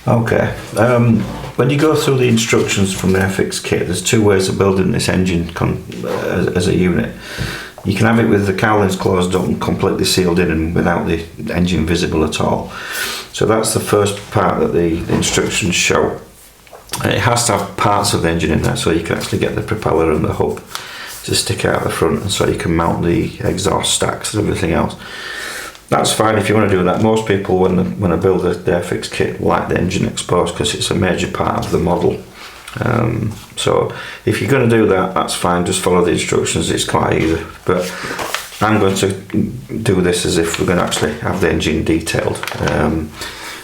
Okay, when you go through the instructions from the Airfix kit, there's two ways of building this engine as a unit. You can have it with the cowlings closed up and completely sealed in and without the engine visible at all. So that's the first part that the instructions show. It has to have parts of the engine in there, so you can actually get the propeller and the hub to stick out the front, and so you can mount the exhaust stacks and everything else. That's fine if you want to do that. Most people, when I build the Airfix kit, like the engine exposed because it's a major part of the model. So if you're going to do that, that's fine. Just follow the instructions. It's quite easy. But I'm going to do this as if we're going to actually have the engine detailed.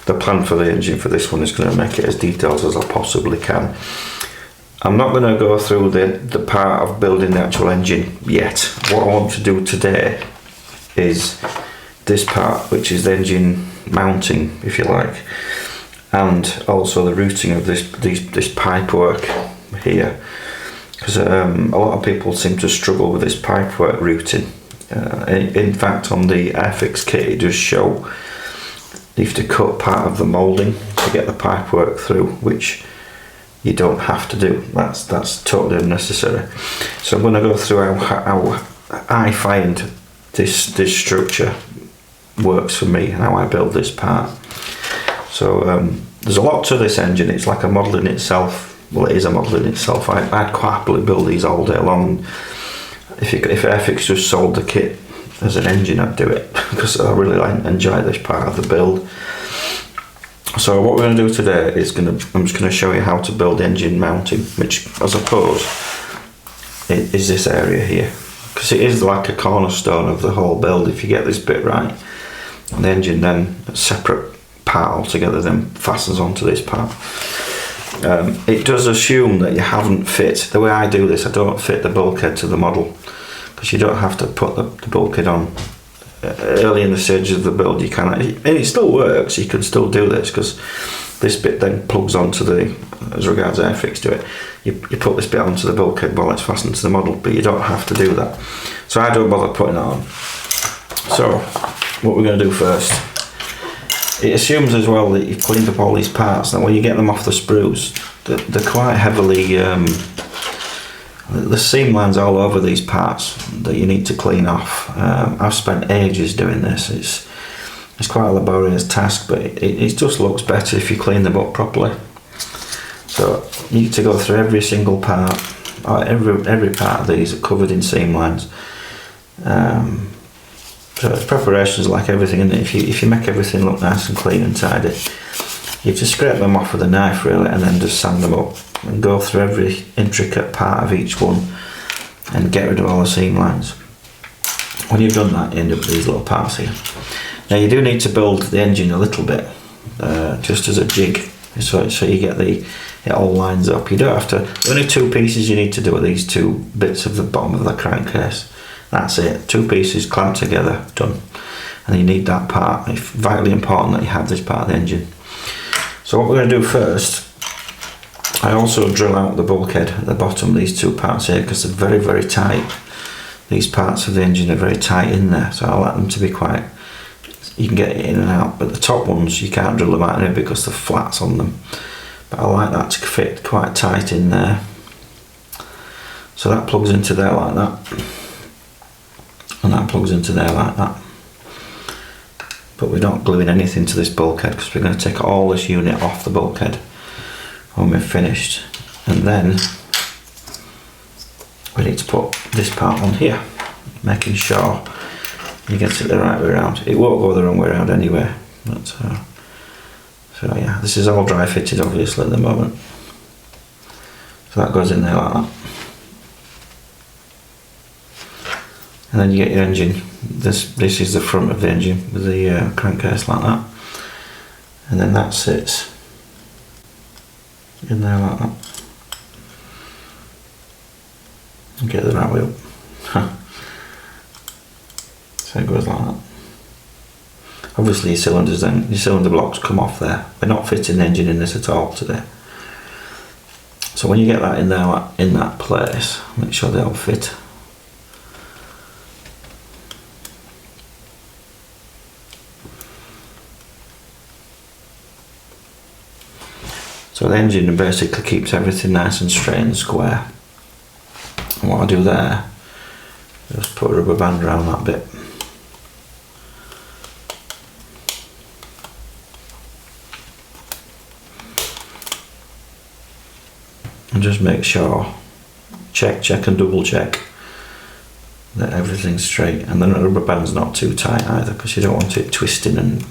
The plan for the engine for this one is going to make it as detailed as I possibly can. I'm not going to go through the part of building the actual engine yet. What I want to do today is this part, which is the engine mounting, if you like, and also the routing of this pipe work here, because a lot of people seem to struggle with this pipe work routing. In fact, on the Airfix kit, it does show you have to cut part of the moulding to get the pipe work through, which you don't have to do. That's totally unnecessary. So I'm going to go through how I find this structure works for me and how I build this part. So there's a lot to this engine. It's like a model in itself. Well, it is a model in itself. I'd quite happily build these all day long. If Airfix just sold the kit as an engine, I'd do it because I really enjoy this part of the build. So what we're going to do today is I'm just going to show you how to build engine mounting, which I suppose is this area here, because it is like a cornerstone of the whole build. If you get this bit right, the engine then a separate part altogether then fastens onto this part. It does assume that you haven't fit, the way I do this, I don't fit the bulkhead to the model, because you don't have to put the bulkhead on. Early in the stages of the build you can, and it still works, you can still do this, because this bit then plugs onto the, as regards Airfix to it, you put this bit onto the bulkhead while it's fastened to the model, but you don't have to do that. So I don't bother putting it on. So what we're going to do first, it assumes as well that you've cleaned up all these parts. Now when you get them off the sprues, they're quite heavily, there's seam lines all over these parts that you need to clean off. I've spent ages doing this. It's quite a laborious task, but it just looks better if you clean them up properly. So you need to go through every single part. Every part of these are covered in seam lines. So preparations like everything, and if you make everything look nice and clean and tidy, you just scrape them off with a knife really, and then just sand them up and go through every intricate part of each one and get rid of all the seam lines. When you've done that, you end up with these little parts here. Now you do need to build the engine a little bit, just as a jig, so you get it all lines up. You don't have to, only two pieces you need to do are these two bits of the bottom of the crankcase. That's it, two pieces clamped together, done. And you need that part. It's vitally important that you have this part of the engine. So what we're going to do first, I also drill out the bulkhead at the bottom, these two parts here, because they're very, very tight. These parts of the engine are very tight in there, so I like them to be quite, you can get it in and out, but the top ones you can't drill them out in because they're flats on them. But I like that to fit quite tight in there. So that plugs into there like that, and that plugs into there like that. But we're not gluing anything to this bulkhead because we're going to take all this unit off the bulkhead when we're finished, and then we need to put this part on here, making sure you get it the right way around. It won't go the wrong way around anyway, but so yeah, this is all dry fitted obviously at the moment, so that goes in there like that. And then you get your engine. This is the front of the engine with the crankcase like that, and then that sits in there like that. And get the right way up. So it goes like that. Obviously your cylinders then, your cylinder blocks come off there. We're not fitting the engine in this at all today. So when you get that in there, in that place, make sure they all fit. So the engine basically keeps everything nice and straight and square. And what I do there, just put a rubber band around that bit. And just make sure, check and double check that everything's straight, and the rubber band's not too tight either, because you don't want it twisting and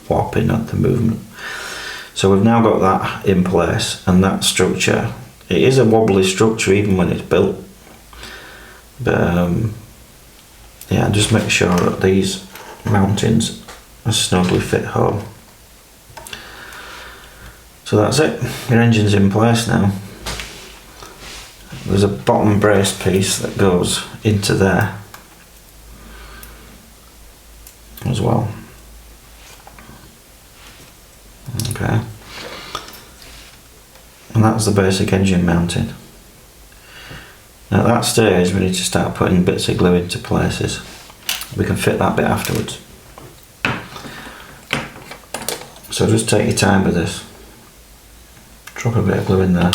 warping at the movement. So we've now got that in place, and that structure, it is a wobbly structure even when it's built, but yeah, just make sure that these mountings are snugly fit home. So that's it, your engine's in place now. There's a bottom brace piece that goes into there as well. Okay. And that's the basic engine mounting. Now at that stage we need to start putting bits of glue into places. We can fit that bit afterwards. So just take your time with this. Drop a bit of glue in there.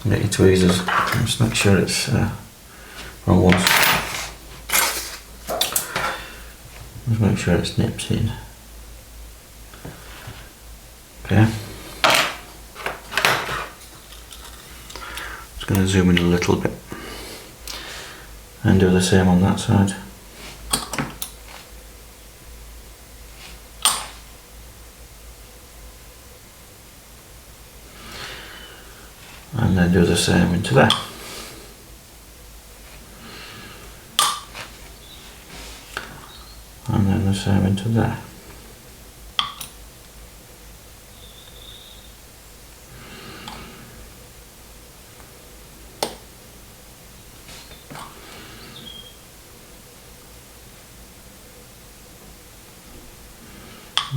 Get your tweezers, just make sure it's wrong ones. Just make sure it's nipped in. Okay. Just going to zoom in a little bit and do the same on that side. And then do the same into there. And then the same into there.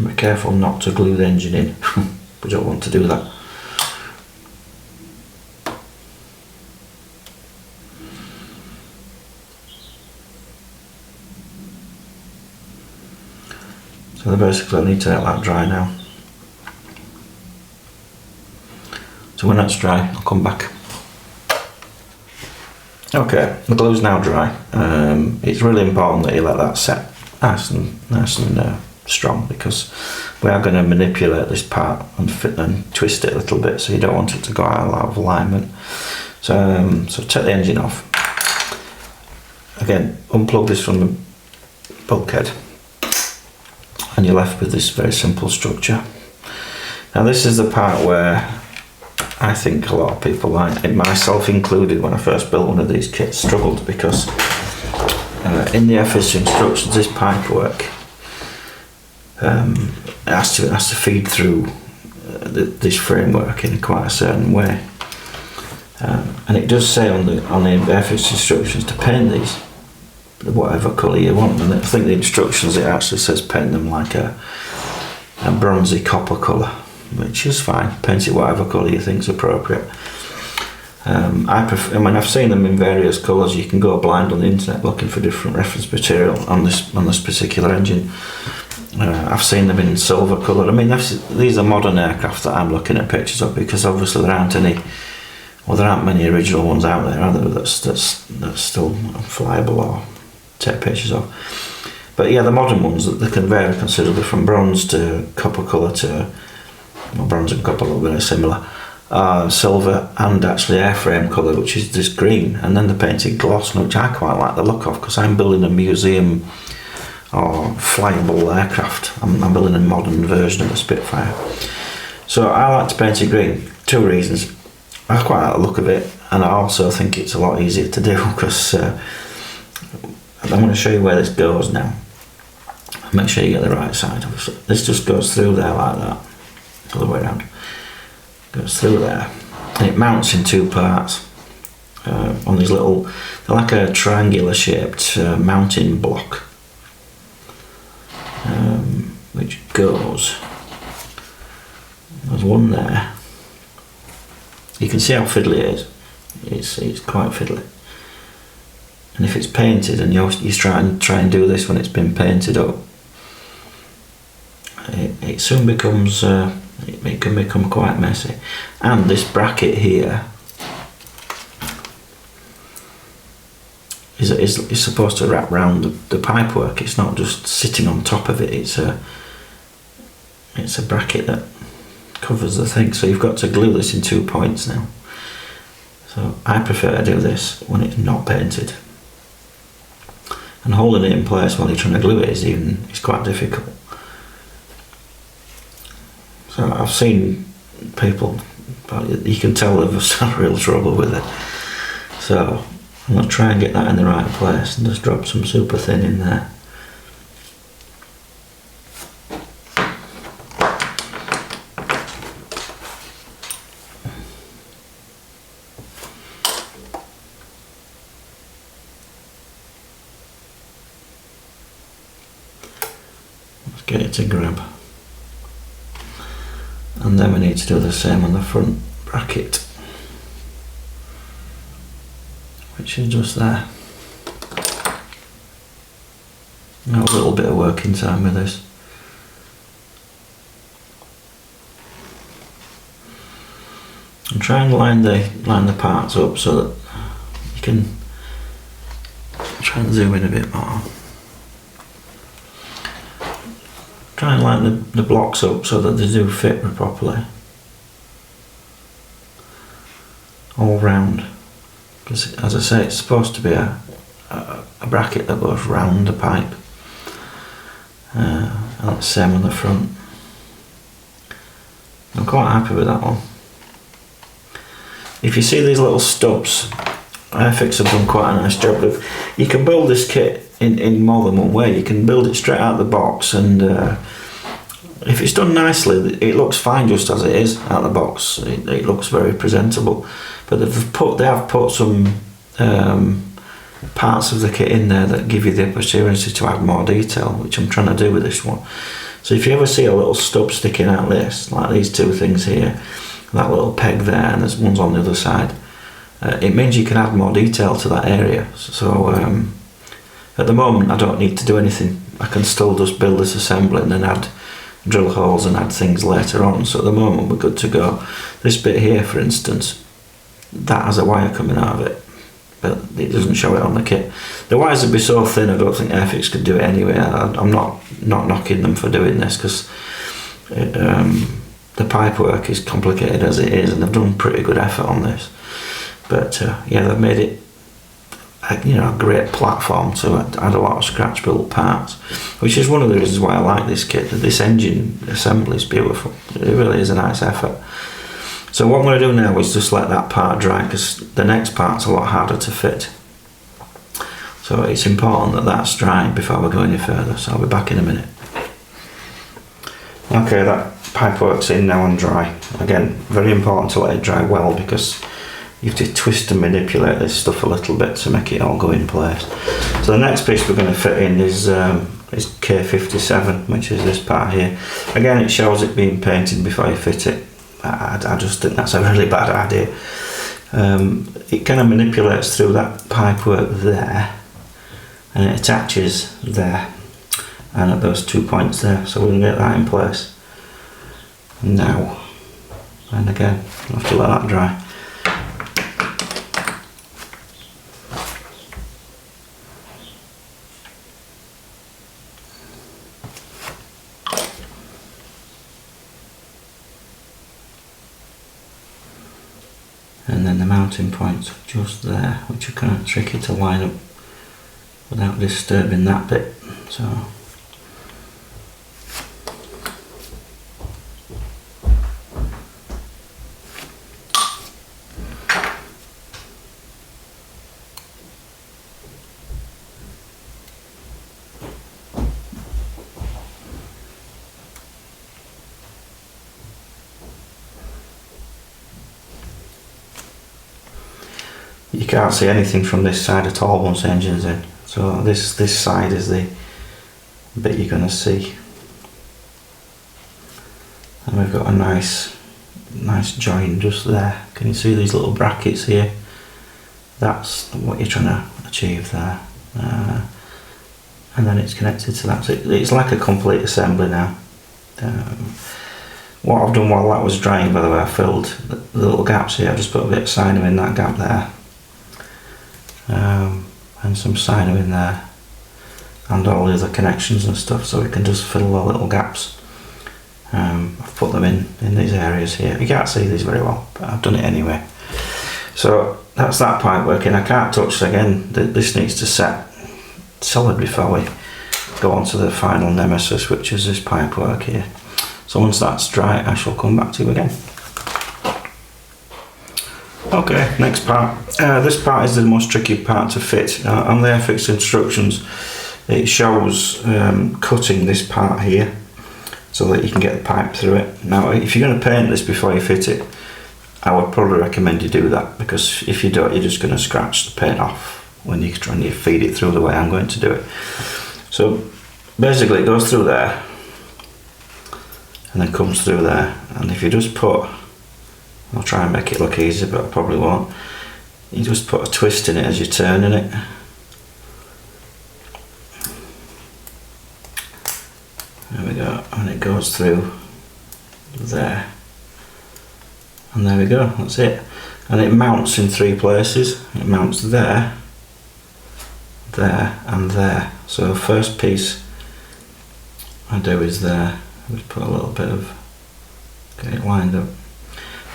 Be careful not to glue the engine in. We don't want to do that. So basically I need to let that dry now. So when that's dry, I'll come back. Okay, the glue's now dry. It's really important that you let that set nice and strong, because we are going to manipulate this part and fit and twist it a little bit, so you don't want it to go out of alignment. So take the engine off. Again, unplug this from the bulkhead, and you're left with this very simple structure. Now this is the part where I think a lot of people, like myself included, when I first built one of these kits, struggled, because in the Airfix instructions, this pipework has to feed through this framework in quite a certain way, and it does say on the Airfix instructions to paint these whatever colour you want, and I think the instructions, it actually says paint them like a bronzy copper colour, which is fine. Paint it whatever colour you think is appropriate. I've seen them in various colours. You can go blind on the internet looking for different reference material on this particular engine. I've seen them in silver colour. I mean, these are modern aircraft that I'm looking at pictures of, because obviously there aren't many original ones out there, are there, that's still flyable or take pictures of. But yeah, the modern ones, they can vary considerably from bronze to copper colour to, well, bronze and copper look very similar, silver, and actually airframe colour, which is this green, and then the painted gloss, which I quite like the look of, because I'm building a museum or flyable aircraft. I'm building a modern version of the Spitfire. So I like to paint it green. Two reasons. I quite like the look of it, and I also think it's a lot easier to do, because I'm going to show you where this goes now. Make sure you get the right side, obviously. This just goes through there like that, all the way around. Goes through there, and it mounts in two parts on these little, they're like a triangular shaped mounting block, which goes, there's one there. You can see how fiddly it is. It's quite fiddly. And if it's painted, and you try and do this when it's been painted up, it soon becomes it can become quite messy. And this bracket here is supposed to wrap around the pipework. It's not just sitting on top of it. It's a bracket that covers the thing. So you've got to glue this in 2 points now. So I prefer to do this when it's not painted. And holding it in place while you're trying to glue it is quite difficult. So I've seen people, but you can tell they've had real trouble with it. So I'm going to try and get that in the right place and just drop some super thin in there. Let's get it to grab. And then we need to do the same on the front bracket, which is just there. Now a little bit of working time with this. And try and line the parts up so that you can try and zoom in a bit more. Try and line the blocks up so that they do fit properly all round, because as I say, it's supposed to be a bracket that goes round the pipe, and the same on the front. I'm quite happy with that one. If you see these little stubs, Airfix have done quite a nice job of. You can build this kit in more than one way. You can build it straight out of the box, and if it's done nicely, it looks fine just as it is out of the box. It looks very presentable. But they have put some parts of the kit in there that give you the opportunity to add more detail, which I'm trying to do with this one. So if you ever see a little stub sticking out this, like these two things here, that little peg there, and there's one's on the other side, it means you can add more detail to that area. So at the moment I don't need to do anything. I can still just build this assembly and then add drill holes and add things later on. So at the moment we're good to go. This bit here, for instance, that has a wire coming out of it, but it doesn't show it on the kit. The wires would be so thin I don't think Airfix could do it anyway. I'm not knocking them for doing this, because the pipework is complicated as it is, and they've done pretty good effort on this. But yeah, they've made it a great platform to add a lot of scratch built parts, which is one of the reasons why I like this kit. This engine assembly is beautiful. It really is a nice effort. So what I'm going to do now is just let that part dry, because the next part's a lot harder to fit. So it's important that that's dry before we go any further. So I'll be back in a minute. Okay, that pipework's in now and dry. Again, very important to let it dry well, because you have to twist and manipulate this stuff a little bit to make it all go in place. So the next piece we're going to fit in is K57, which is this part here. Again, it shows it being painted before you fit it. I just think that's a really bad idea. It kind of manipulates through that pipework there, and it attaches there and at those 2 points there. So we're going to get that in place now. And again, we'll have to let that dry. And then the mounting points are just there, which are kind of tricky to line up without disturbing that bit. So you can't see anything from this side at all once the engine's in. So this side is the bit you're going to see. And we've got a nice join just there. Can you see these little brackets here? That's what you're trying to achieve there. And then it's connected to that. So it's like a complete assembly now. what I've done while that was drying, by the way, I filled the little gaps here. I just put a bit of Sino in that gap there, and some Sino in there, and all the other connections and stuff, so we can just fill the little gaps. I've put them in these areas here. You can't see these very well, but I've done it anyway. So that's that pipe working. I can't touch again. This needs to set solid before we go on to the final nemesis, which is this pipe work here. So once that's dry, I shall come back to you again. Okay, next part. This part is the most tricky part to fit. On the Airfix instructions, it shows cutting this part here so that you can get the pipe through it. Now, if you're going to paint this before you fit it, I would probably recommend you do that, because if you don't, you're just going to scratch the paint off when you're trying to feed it through the way I'm going to do it. So basically it goes through there and then comes through there, and if you just put, I'll try and make it look easy but I probably won't, you just put a twist in it as you're turning it. There we go, and it goes through there, and there we go, that's it. And it mounts in 3 places. It mounts there, there and there. So first piece I do is there. Just put a little bit of, get it lined up.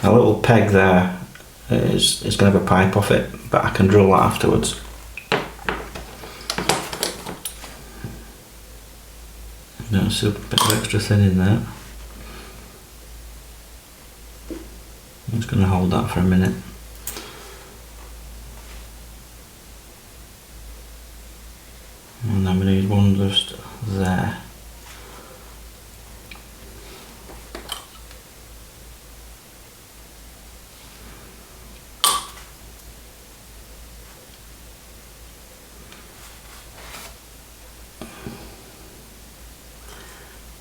A little peg there is going to have a pipe off it, but I can drill that afterwards. There's a bit of extra thin in there. I'm just going to hold that for a minute. And then we need one just there.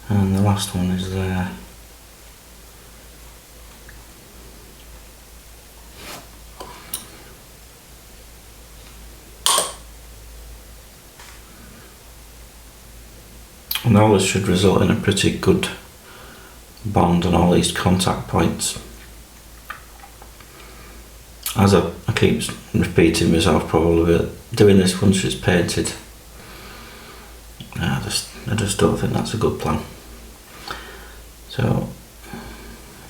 And the last one is there. And all this should result in a pretty good bond on all these contact points. As I keep repeating myself probably, but doing this once it's painted, I just don't think that's a good plan. So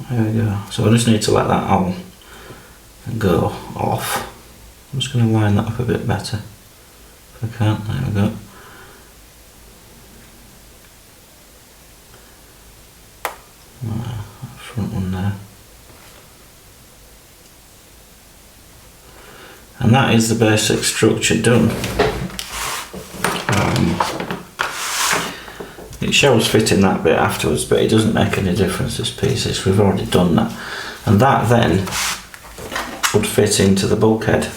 there we go. So I just need to let that all go off. I'm just going to line that up a bit better if I can. There we go. Front one there. And that is the basic structure done. It shows fitting that bit afterwards, but it doesn't make any difference, this piece. We've already done that. And that then would fit into the bulkhead.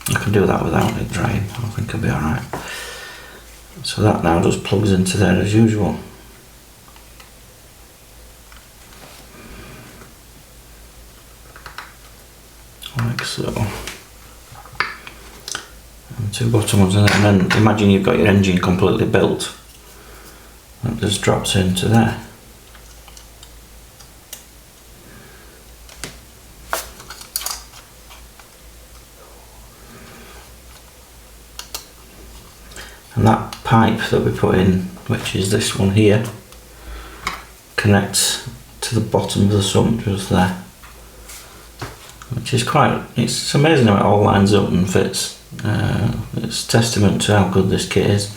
I can do that without it drying. I think it'll be alright. So that now just plugs into there as usual. Like so. And 2 bottom ones in there, and then imagine you've got your engine completely built. That just drops into there. And that pipe that we put in, which is this one here, connects to the bottom of the sump just there. Which is it's amazing how it all lines up and fits. It's testament to how good this kit is.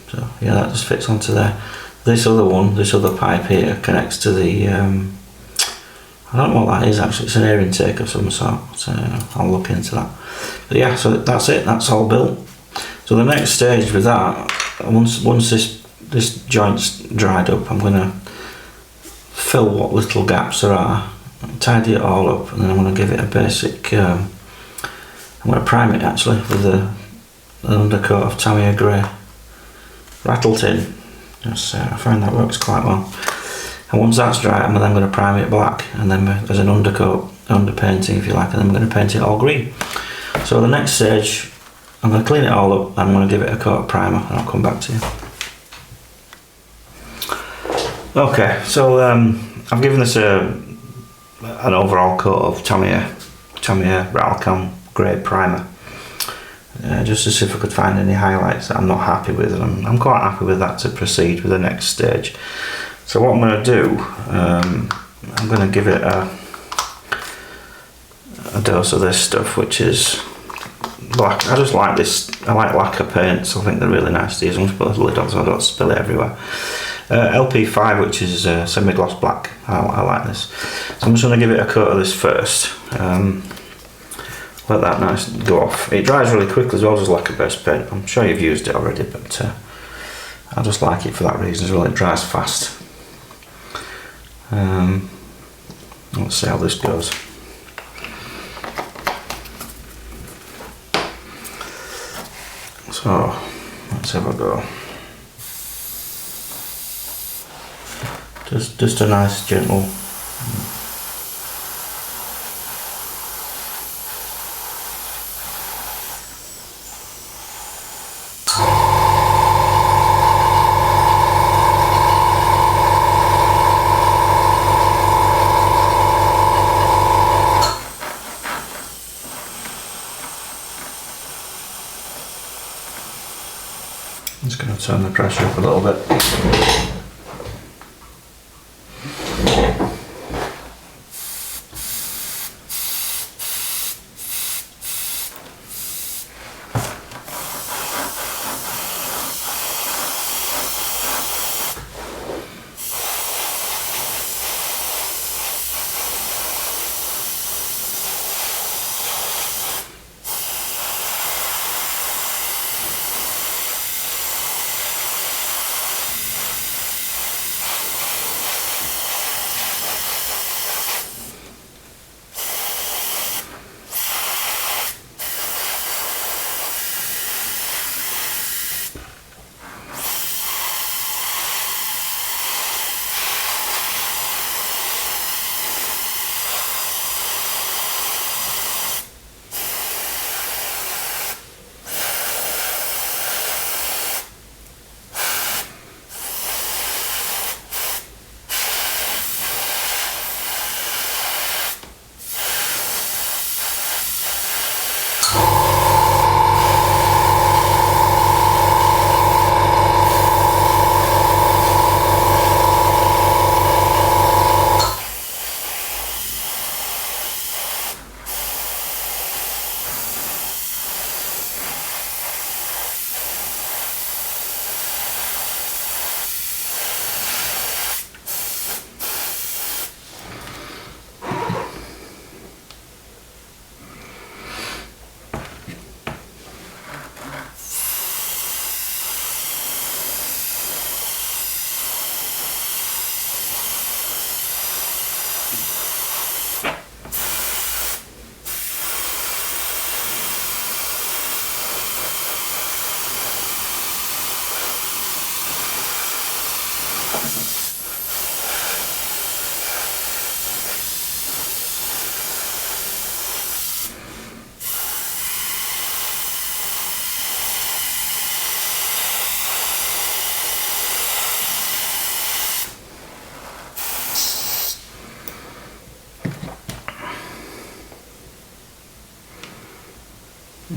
So yeah, that just fits onto there. This other pipe here connects to the, I don't know what that is actually, it's an air intake of some sort, so I'll look into that. But yeah, so that's it, that's all built. So the next stage with that, once this joint's dried up, I'm going to fill what little gaps there are, tidy it all up, and then I'm going to give it a basic, I'm going to prime it actually with an undercoat of Tamiya Grey rattle tin. Yes, I find that works quite well. And once that's dry, I'm then going to prime it black, and then as an undercoat, underpainting if you like, and then I'm going to paint it all green. So the next stage, I'm going to clean it all up, and I'm going to give it a coat of primer, and I'll come back to you. Okay, so I've given this an overall coat of Tamiya Ralcam grey primer, just to see if I could find any highlights that I'm not happy with, and I'm quite happy with that to proceed with the next stage. So what I'm going to do, I'm going to give it a dose of this stuff, which is black. I just like this. I like lacquer paints. I think they're really nice to use. I'm going to put a lid on so I don't spill it everywhere. LP5, which is semi-gloss black. I like this. So I'm just going to give it a coat of this first. Let that nice go off. It dries really quickly as well, just lacquer based paint. I'm sure you've used it already, but I just like it for that reason as well. It dries fast. Let's see how this goes. So let's have a go. Just a nice gentle. I'm just going to turn the pressure up a little bit.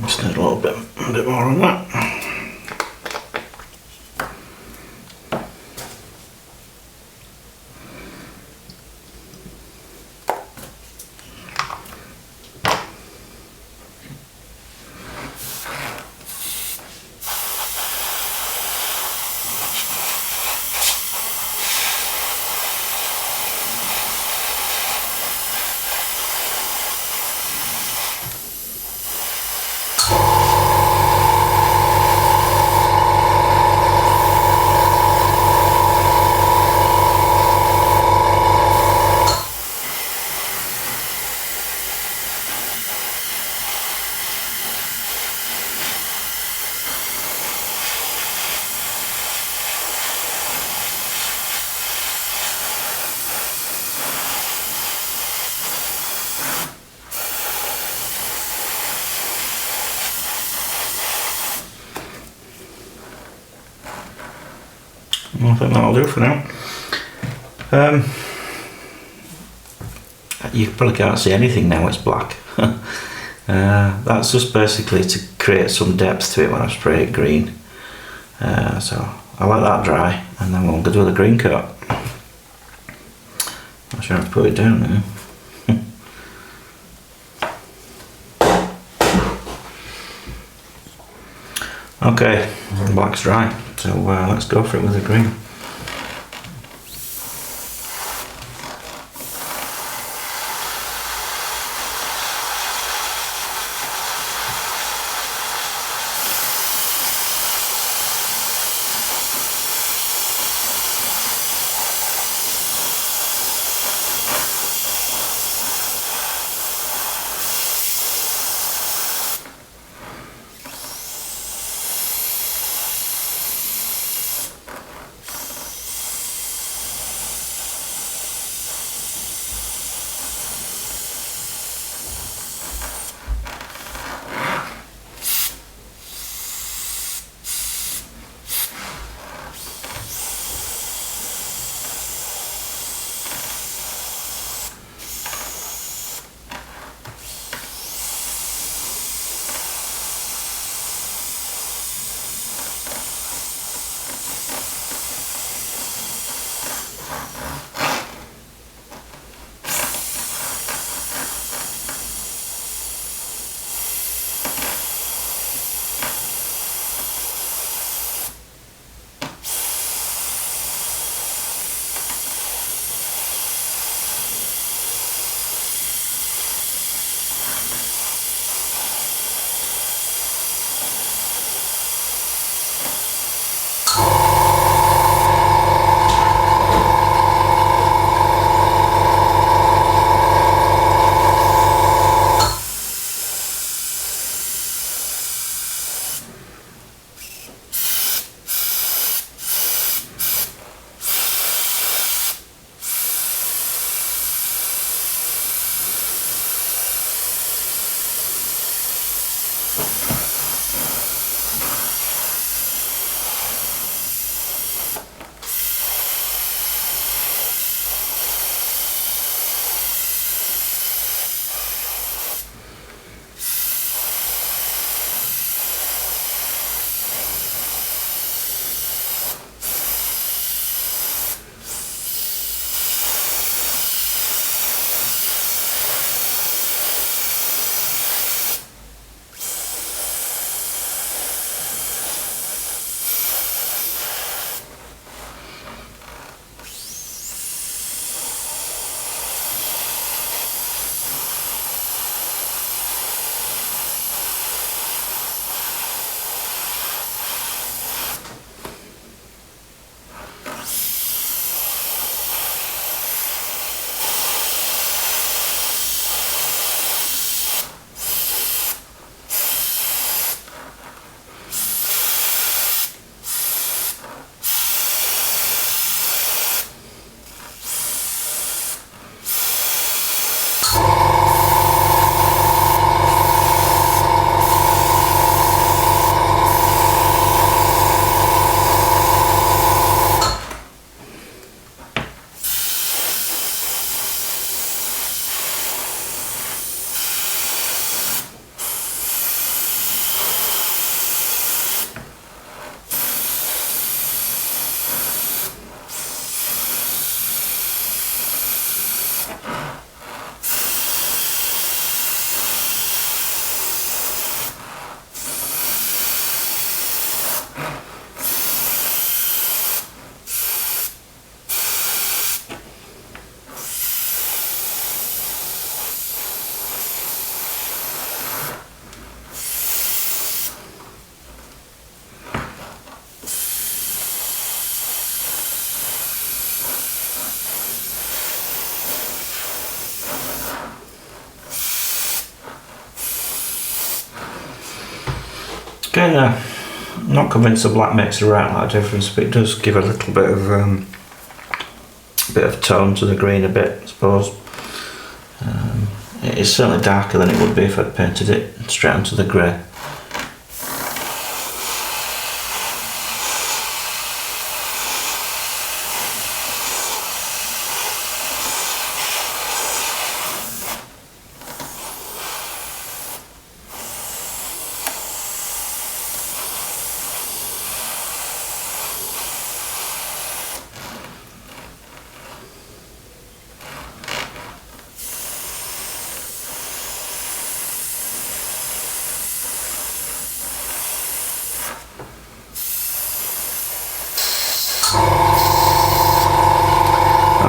Just need a bit more on that. I think that'll do for now. You probably can't see anything now, it's black. That's just basically to create some depth to it when I spray it green. So I let that dry and then we'll go do the green coat. I'm sure I've put it down now. Okay, the black's dry, so let's go for it with the green. Okay, I'm not convinced the black makes a right lot of difference, but it does give a little bit of tone to the green a bit, I suppose. It is certainly darker than it would be if I'd painted it straight onto the grey.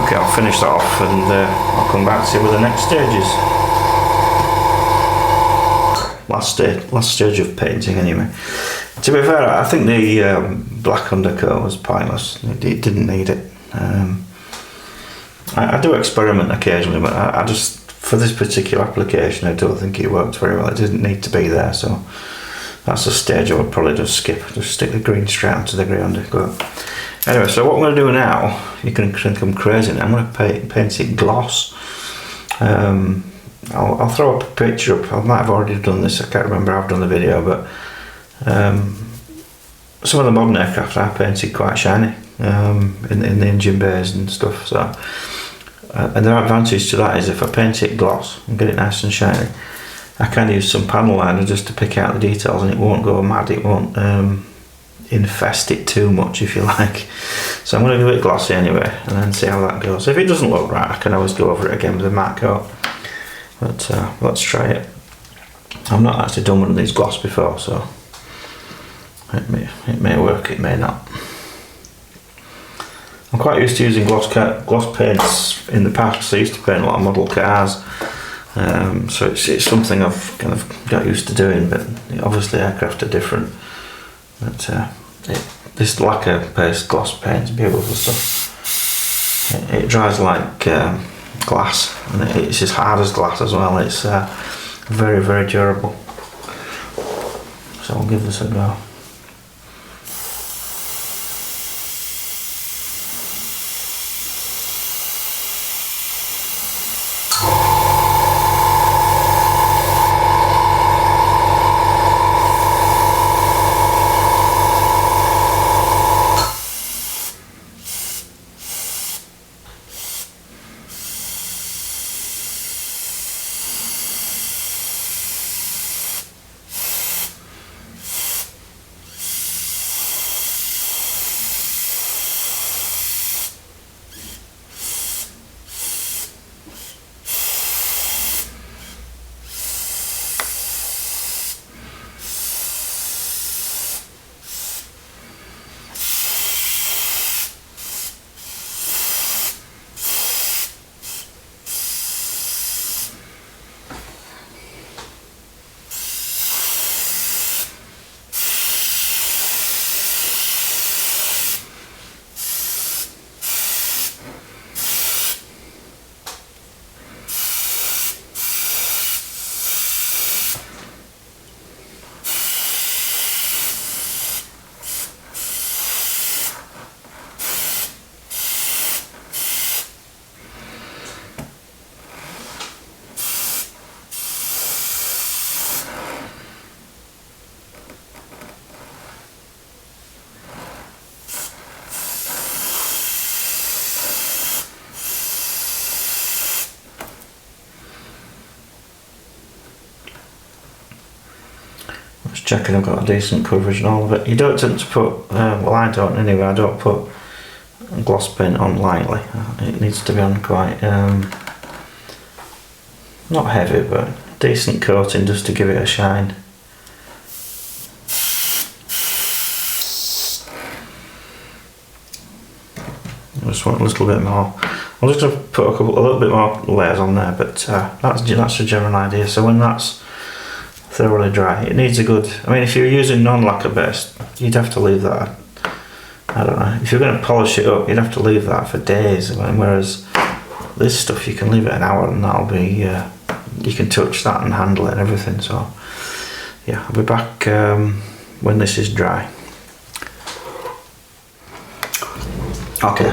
Okay, I'll finish that off and I'll come back to you with the next stages. Last stage of painting anyway. To be fair, I think the black undercoat was pointless. It didn't need it. I do experiment occasionally, but I just, for this particular application, I don't think it worked very well. It didn't need to be there, so that's a stage I would probably just skip. Just stick the green straight onto the grey undercoat. Anyway, so what I'm going to do now, you can think I'm crazy now, I'm going to paint it gloss. I'll throw up a picture up. I might have already done this, I can't remember, I've done the video, but some of the modern aircraft are painted quite shiny in the engine bays and stuff. So, and the advantage to that is if I paint it gloss and get it nice and shiny, I can use some panel liner just to pick out the details, and it won't go mad, it won't infest it too much, if you like. So I'm going to do it glossy anyway and then see how that goes. If it doesn't look right, I can always go over it again with a matte coat. But let's try it. I've not actually done one of these gloss before, so it may work, it may not. I'm quite used to using gloss paints in the past. I used to paint a lot of model cars, so it's something I've kind of got used to doing, but obviously aircraft are different. But this lacquer based gloss paint is beautiful stuff. It dries like glass, and it's as hard as glass as well. It's very, very durable. So I'll give this a go. Just checking I've got a decent coverage and all of it. You don't tend to put, well I don't anyway, I don't put gloss paint on lightly. It needs to be on quite, not heavy, but decent coating just to give it a shine. I just want a little bit more. I'm just going to put a little bit more layers on there, but that's the general idea. So when that's thoroughly dry, it needs a good, I mean if you're using non-lacquer based, you'd have to leave that, I don't know, if you're going to polish it up, you'd have to leave that for days, whereas this stuff you can leave it an hour and that'll be, you can touch that and handle it and everything. So yeah, I'll be back when this is dry. Okay,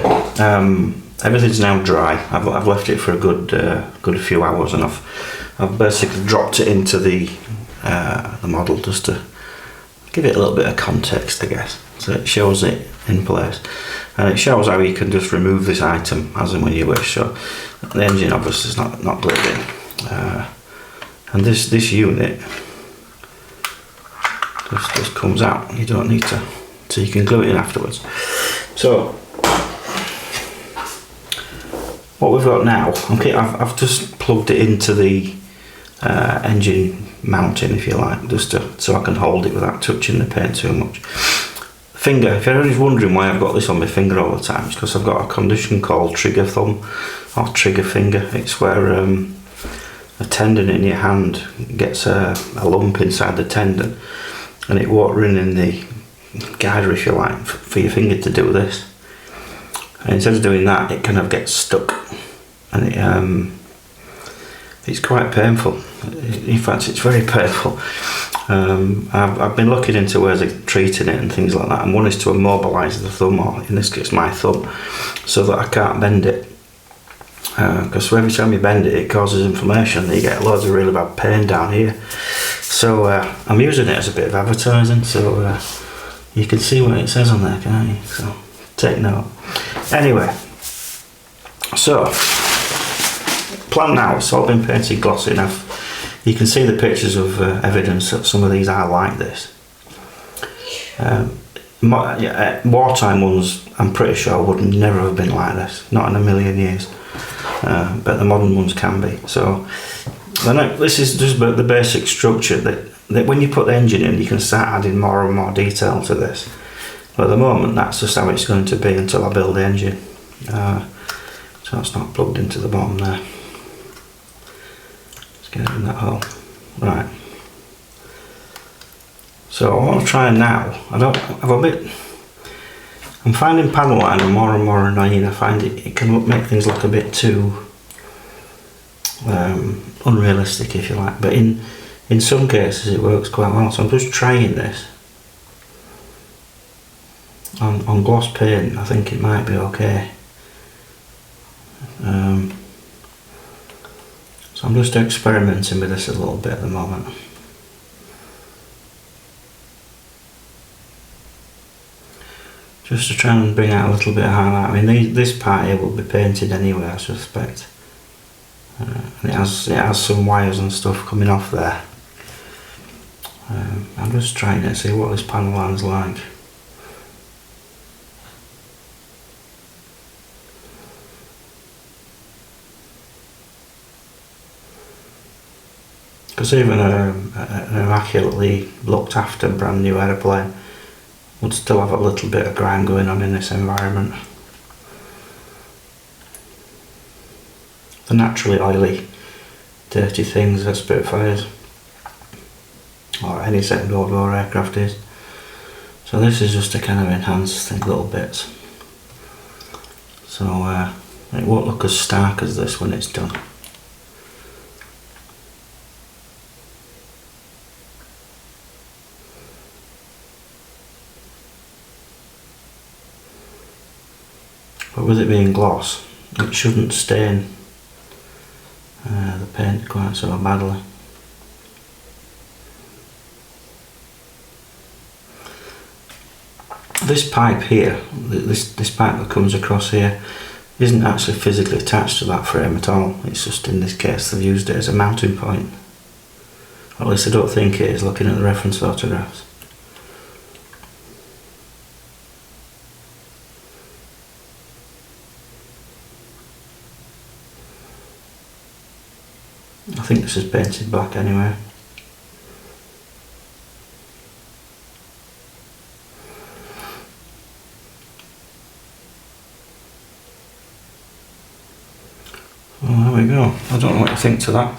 everything's now dry. I've left it for a good few hours, and I've basically dropped it into the model just to give it a little bit of context, I guess. So it shows it in place, and it shows how you can just remove this item as and when you wish. So the engine obviously is not glued in, and this unit just comes out. You don't need to, so you can glue it in afterwards. So what we've got now, okay, I've just plugged it into the engine mounting, if you like, just so I can hold it without touching the paint too much. finger, if anybody's wondering why I've got this on my finger all the time, it's because I've got a condition called trigger thumb or trigger finger. It's where a tendon in your hand gets a lump inside the tendon, and it won't run in the guider, if you like, for your finger to do this. And instead of doing that, it kind of gets stuck, and it's quite painful. In fact, it's very painful. I've been looking into ways of treating it and things like that, and one is to immobilise the thumb, or in this case my thumb, so that I can't bend it, because every time you bend it, it causes inflammation and you get loads of really bad pain down here. So I'm using it as a bit of advertising, so you can see what it says on there, can't you? So take note. Anyway, so plan now, it's all been painted glossy enough. You can see the pictures of evidence that some of these are like this. Wartime ones, I'm pretty sure, would never have been like this, not in a million years. But the modern ones can be. So this is just about the basic structure that when you put the engine in, you can start adding more and more detail to this. But at the moment, that's just how it's going to be until I build the engine. So it's not plugged into the bottom there. Get it in that hole. Right. So I want to try now. I'm finding panel liner more and more annoying. I find it can make things look a bit too unrealistic, if you like. But in some cases it works quite well. So I'm just trying this on gloss paint. I think it might be okay. So I'm just experimenting with this a little bit at the moment. Just to try and bring out a little bit of highlight. I mean, this part here will be painted anyway, I suspect. And it has some wires and stuff coming off there. I'm just trying to see what this panel line's like. Because even an immaculately looked after brand new aeroplane would still have a little bit of grime going on in this environment. The naturally oily, dirty things that Spitfires or any Second World War aircraft is. So this is just to kind of enhance the little bits. So it won't look as stark as this when it's done. But with it being gloss, it shouldn't stain the paint quite so badly. This pipe here, this pipe that comes across here, isn't actually physically attached to that frame at all. It's just, in this case, they've used it as a mounting point. Or at least I don't think it is, looking at the reference photographs. I think this is painted black anyway. Well, there we go. I don't know what you think to that.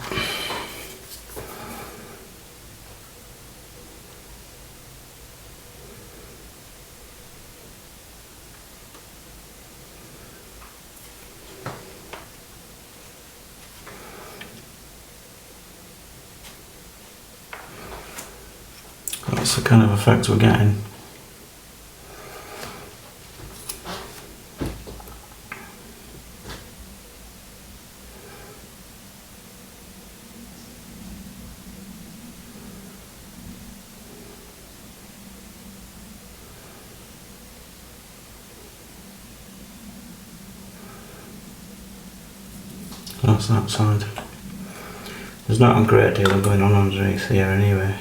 That's the kind of effect we're getting. That's that side. There's not a great deal of going on underneath here anyway.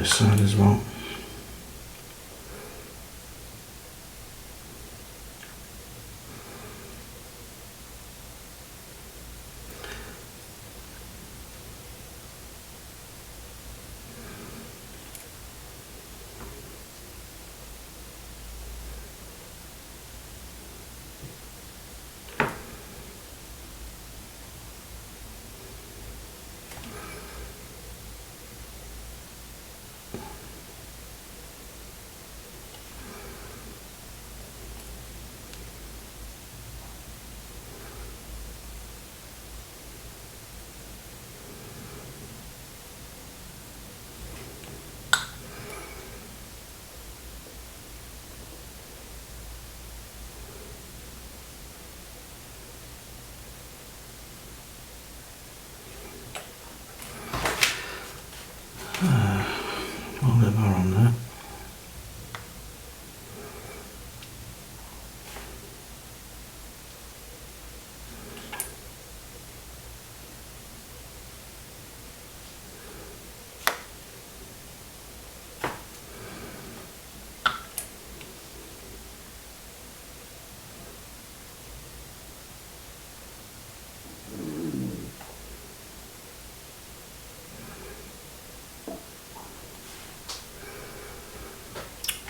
this side as well. A little bit more on there.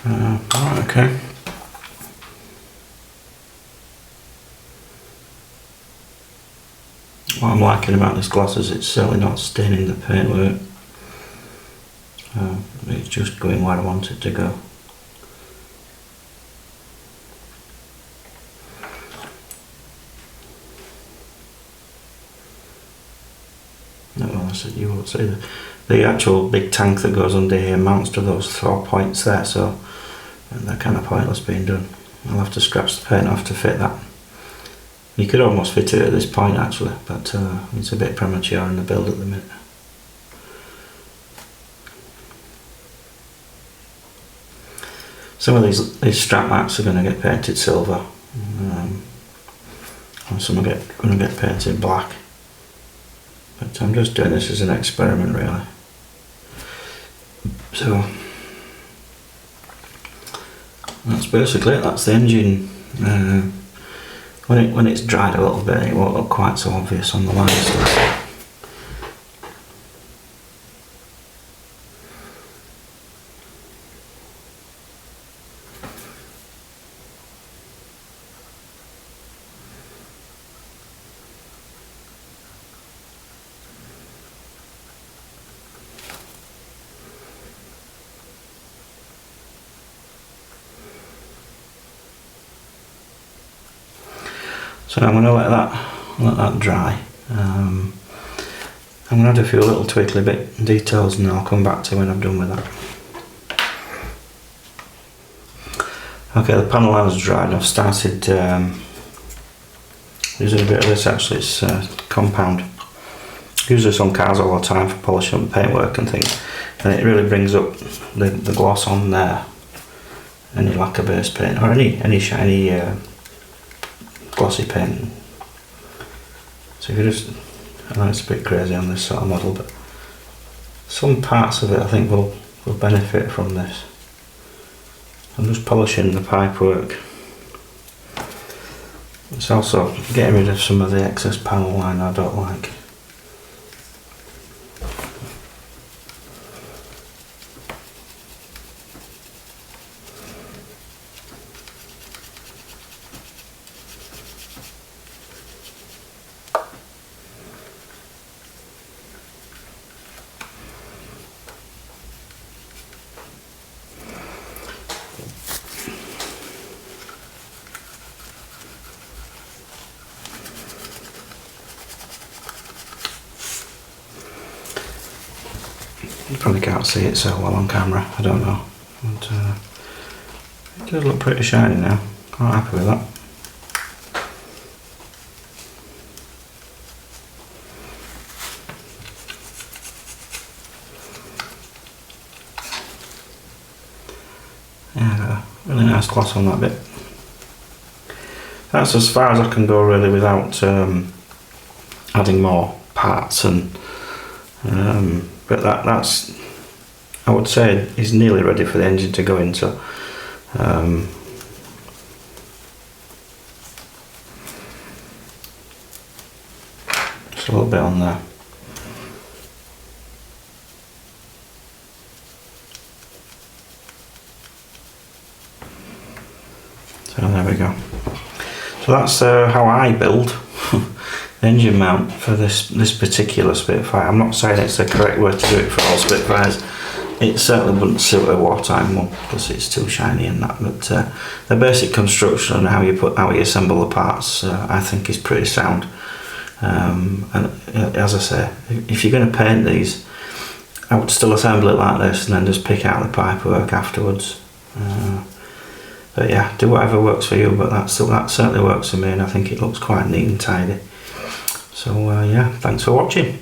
Alright, okay. What I'm liking about this gloss is it's certainly not staining the paintwork. It's just going where I want it to go. Well, I said you won't see the actual big tank that goes under here mounts to those 4 points there, so they're kind of pointless being done. I'll have to scratch the paint off to fit that. You could almost fit it at this point actually, but it's a bit premature in the build at the minute. Some of these strap mats are going to get painted silver, and some are going to get painted black. But I'm just doing this as an experiment really. So that's basically it. That's the engine. When it's dried a little bit, it won't look quite so obvious on the line stuff. So I'm going to let that dry. I'm going to add a few little twiggly bit details and I'll come back to when I'm done with that. Okay, the panel liner's dried and I've started using a bit of this. Actually it's compound. I use this on cars all the time for polishing up the paintwork and things, and it really brings up the gloss on there, any lacquer based paint or any shiny glossy paint. So if you just, I know it's a bit crazy on this sort of model, but some parts of it I think will benefit from this. I'm just polishing the pipework. It's also getting rid of some of the excess panel line I don't like. You probably can't see it so well on camera, I don't know. But, it does look pretty shiny now. Quite happy with that. Yeah, got a really nice gloss on that bit. That's as far as I can go really without adding more parts, and but that's I would say is nearly ready for the engine to go into. Just a little bit on there. So there we go. So that's how I build the engine mount for this particular Spitfire. I'm not saying it's the correct way to do it for all Spitfires. It certainly wouldn't suit a wartime one because it's too shiny and that. But the basic construction and how you assemble the parts, I think is pretty sound. And as I say, if you're going to paint these, I would still assemble it like this and then just pick out the pipework afterwards. But yeah, do whatever works for you, but that certainly works for me, and I think it looks quite neat and tidy. So yeah, thanks for watching.